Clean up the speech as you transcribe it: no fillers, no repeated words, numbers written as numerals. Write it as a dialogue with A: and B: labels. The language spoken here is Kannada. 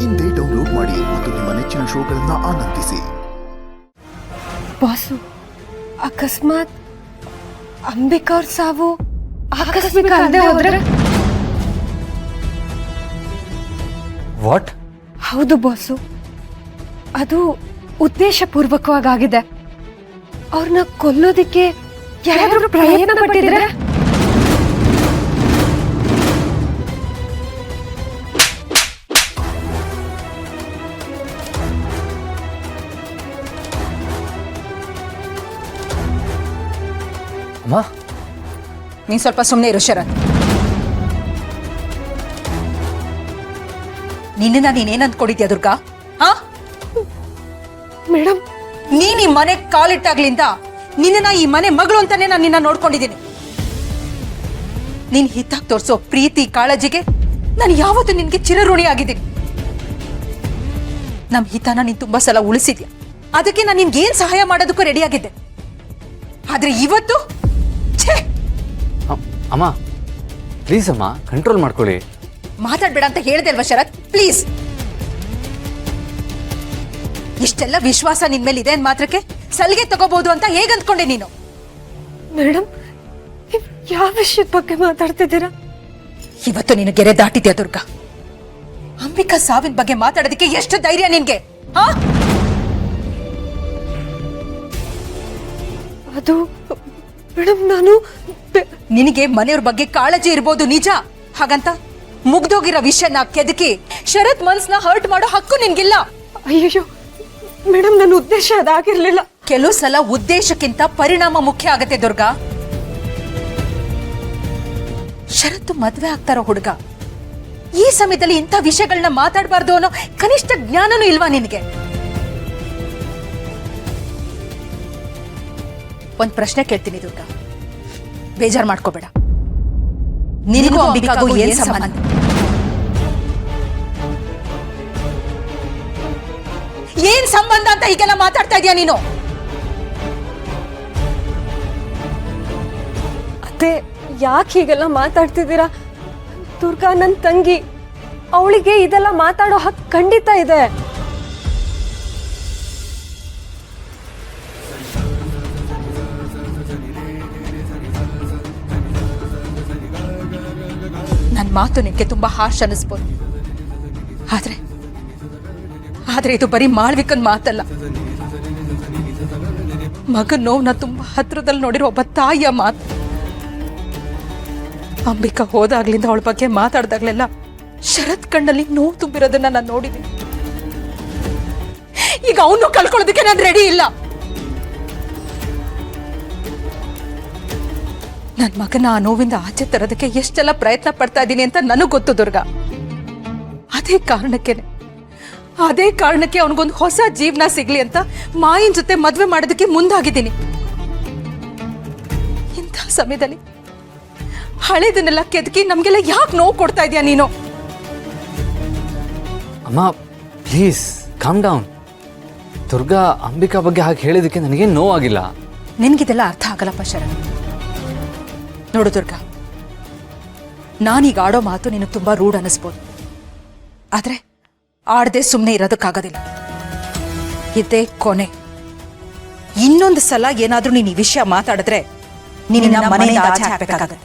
A: ಇಂದೇ ಡೌನ್ಲೋಡ್ ಮಾಡಿ ಮತ್ತು ನಿಮ್ಮ ನೆಚ್ಚಿನ ಶೋಗಳನ್ನು ಆನಂದಿಸಿ.
B: ಬಾಸು, ಅಕಸ್ಮಾತ್ ಅಂಬಿಕಾ ಅವ್ರ ಸಾವು ಆಕಸ್ಮಿಕ ಅಲ್ಲದೆ ಹೋದ್ರೆ?
C: ವಾಟ್?
B: ಹೌದು ಬಾಸು, ಅದು ಉದ್ದೇಶಪೂರ್ವಕವಾಗಿದೆ. ಅವ್ರನ್ನ ಕೊಲ್ಲೋದಿಕ್ಕೆ ಯಾರಾದ್ರೂ ಪ್ರಯತ್ನ ಪಟ್ಟಿದ್ರೆ?
C: ಅಮ್ಮ,
D: ನೀನ್ ಸ್ವಲ್ಪ ಸುಮ್ಮನೆ ಇರು ಶರತ್. ನಿನ್ನ ನೀನೇನ್ ಅಂದ್ಕೊಂಡಿದ್ಯಾ ದುರ್ಗಾ? ಹಾ
B: ಮೇಡಮ್,
D: ನೀನ್ ಈ ಮನೆ ಕಾಲಿಟ್ಟಾಗ್ಲಿಂದ ನಿನ್ನ ಈ ಮನೆ ಮಗಳು ಅಂತಾನೆ ನಾನು ನಿನ್ನ ನೋಡ್ಕೊಂಡಿದ್ದೀನಿ. ನೀನ್ ಹಿತ್ತಾಗಿ ತೋರ್ಸೋ ಪ್ರೀತಿ ಕಾಳಜಿಗೆ ನಾನು ಯಾವತ್ತೂ ನಿನ್ಗೆ ಚಿರಋಣಿ ಆಗಿದ್ದೀನಿ. ನಮ್ ಹಿತನ ನೀನ್ ತುಂಬಾ ಸಲ ಉಳಿಸಿದ್ಯಾ, ಅದಕ್ಕೆ ನಾನು ನಿನ್ಗೆ ಏನ್ ಸಹಾಯ ಮಾಡೋದಕ್ಕೂ ರೆಡಿ ಆಗಿದ್ದೆ. ಆದ್ರೆ ಇವತ್ತು
C: ಅಮ್ಮ ಪ್ಲೀಸ್ ಅಮ್ಮ, ಕಂಟ್ರೋಲ್ ಮಾಡ್ಕೊಳ್ಳಿ.
D: ಮಾತಾಡ್ಬೇಡ ಅಂತ ಹೇಳ್ದೆ ಅಲ್ವಾ ಶರತ್? ಪ್ಲೀಸ್. ಇಷ್ಟೆಲ್ಲ ವಿಶ್ವಾಸ ನಿನ್ ಮೇಲೆ ಇದೆ ಅಂದ್ ಮಾತ್ರಕ್ಕೆ ಸಲಿಗೆ ತಗೋಬಹುದು ಅಂತ ಹೇಗ್ ಅಂದ್ಕೊಂಡೆ ನೀನು?
B: ಮೇಡಮ್, ನೀವ್ ಯಾವ ವಿಷಯದ ಬಗ್ಗೆ ಮಾತಾಡ್ತಿದ್ದೀರಾ?
D: ಇವತ್ತು ನೀನು ಗೆರೆ ದಾಟಿದ್ಯಾ ದುರ್ಗಾ. ಅಂಬಿಕಾ ಸಾವಿನ ಬಗ್ಗೆ ಮಾತಾಡೋದಕ್ಕೆ ಎಷ್ಟು ಧೈರ್ಯ ನಿನ್ಗೆ? ಹಾ,
B: ಅದು ಮೇಡಮ್, ನಾನು
D: ನಿನಗೆ ಮನೆಯವ್ರ ಬಗ್ಗೆ ಕಾಳಜಿ ಇರ್ಬೋದು ನಿಜ, ಹಾಗಂತ ಮುಗ್ದೋಗಿರೋ ವಿಷಯನ ಕೆದಕಿ ಶರತ್ ಮನ್ಸ್ನ ಹರ್ಟ್ ಮಾಡೋ ಹಕ್ಕು ನಿನ್ಗಿಲ್ಲ.
B: ಅಯ್ಯೋ ಮೇಡಮ್, ನನ್ನ ಉದ್ದೇಶ ಅದಾಗಿರ್ಲಿಲ್ಲ.
D: ಕೆಲವು ಸಲ ಉದ್ದೇಶಕ್ಕಿಂತ ಪರಿಣಾಮ ಮುಖ್ಯ ಆಗತ್ತೆ ದುರ್ಗಾ. ಶರತ್ ಮದ್ವೆ ಆಗ್ತಾರೋ ಹುಡುಗ, ಈ ಸಮಯದಲ್ಲಿ ಇಂಥ ವಿಷಯಗಳನ್ನ ಮಾತಾಡಬಾರ್ದು ಅನ್ನೋ ಕನಿಷ್ಠ ಜ್ಞಾನನೂ ಇಲ್ವಾ ನಿನಗೆ? ಒಂದ್ ಪ್ರಶ್ನೆ ಕೇಳ್ತೀನಿ ದುರ್ಗಾ, ಬೇಜಾರ್ ಮಾಡ್ಕೋಬೇಡ. ನಿನಗೂ ಅಂಬಿಕಾಗೂ ಏನ್ ಸಂಬಂಧ? ಏನ್ ಸಂಬಂಧ ಅಂತ ಹೀಗೆಲ್ಲ ಮಾತಾಡ್ತಾ ಇದೀಯ ನೀನು?
B: ಅತ್ತೆ, ಯಾಕೆ ಹೀಗೆಲ್ಲ ಮಾತಾಡ್ತಿದ್ದೀರಾ? ದುರ್ಗಾ ನನ್ನ ತಂಗಿ, ಅವಳಿಗೆ ಇದೆಲ್ಲ ಮಾತಾಡೋ ಹಕ್ಕು ಖಂಡಿತ ಇದೆ.
D: ನನ್ನ ಮಾತು ನಿನಗೆ ತುಂಬಾ ಹಾರ್ಷ್ ಅನ್ನಿಸ್ಬೋದು, ಆದ್ರೆ ಇದು ಬರೀ ಮಾಳ್ವಿಕನ್ ಮಾತಲ್ಲ. ಮಗನ್ ನೋವನ್ನ ತುಂಬಾ ಹತ್ರದಲ್ಲಿ ನೋಡಿರೋ ಒಬ್ಬ ತಾಯಿಯ ಮಾತು. ಅಂಬಿಕಾ ಹೋದಾಗ್ಲಿಂದ ಅವಳ ಬಗ್ಗೆ ಮಾತಾಡ್ದಾಗ್ಲೆಲ್ಲ ಶರತ್ ಕಣ್ಣಲ್ಲಿ ನೋವು ತುಂಬಿರೋದನ್ನ ನಾನು ನೋಡಿದ್ದೀನಿ. ಈಗ ಅವನು ಕಳ್ಕೊಳ್ಳೋದಕ್ಕೆ ನಾನು ರೆಡಿ ಇಲ್ಲ. ನನ್ನ ಮಗನ ಆ ನೋವಿಂದ ಆಚೆ ತರೋದಕ್ಕೆ ಎಷ್ಟೆಲ್ಲ ಪ್ರಯತ್ನ ಪಡ್ತಾ ಇದ್ದೀನಿ ಅಂತ ನನಗೆ ಗೊತ್ತು ದುರ್ಗಾ. ಅದೇ ಕಾರಣಕ್ಕೆ ಅವನಿಗೊಂದು ಹೊಸ ಜೀವನ ಸಿಗ್ಲಿ ಅಂತ ಮಾಯಿನ ಜೊತೆ ಮದ್ವೆ ಮಾಡೋದಕ್ಕೆ ಮುಂದಾಗಿದ್ದೀನಿ. ಇಂಥ ಸಮಯದಲ್ಲಿ ಹಳೇದನ್ನೆಲ್ಲ ಕೆದಕಿ ನಮ್ಗೆಲ್ಲ ಯಾಕೆ ನೋವು ಕೊಡ್ತಾ ಇದೀಯ ನೀನು?
C: ಅಮ್ಮ please calm down. Durga Ambika ಬಗ್ಗೆ ಹಾಗೆ ಹೇಳಿದಕ್ಕೆ ನನಗೇನು ನೋವಾಗಿಲ್ಲ.
D: ನಿನ್ಗಿದೆಲ್ಲ ಅರ್ಥ ಆಗಲ್ಲಪ್ಪ ಶರಣ್. ನೋಡು ದುರ್ಗಾ, ನಾನೀಗ ಆಡೋ ಮಾತು ನಿನಗೆ ತುಂಬಾ ರೂಢ್ ಅನ್ನಿಸ್ಬೋದು, ಆದ್ರೆ ಆಡದೆ ಸುಮ್ಮನೆ ಇರೋದಕ್ಕಾಗೋದಿಲ್ಲ. ಇದೇ ಕೊನೆ. ಇನ್ನೊಂದು ಸಲ ಏನಾದ್ರೂ ನೀನು ಈ ವಿಷಯ ಮಾತಾಡಿದ್ರೆ ನಿನ್ನ ಮನೆಯಿಂದ ಆಚೆ ಹಾಕಬೇಕಾಗತ್ತೆ.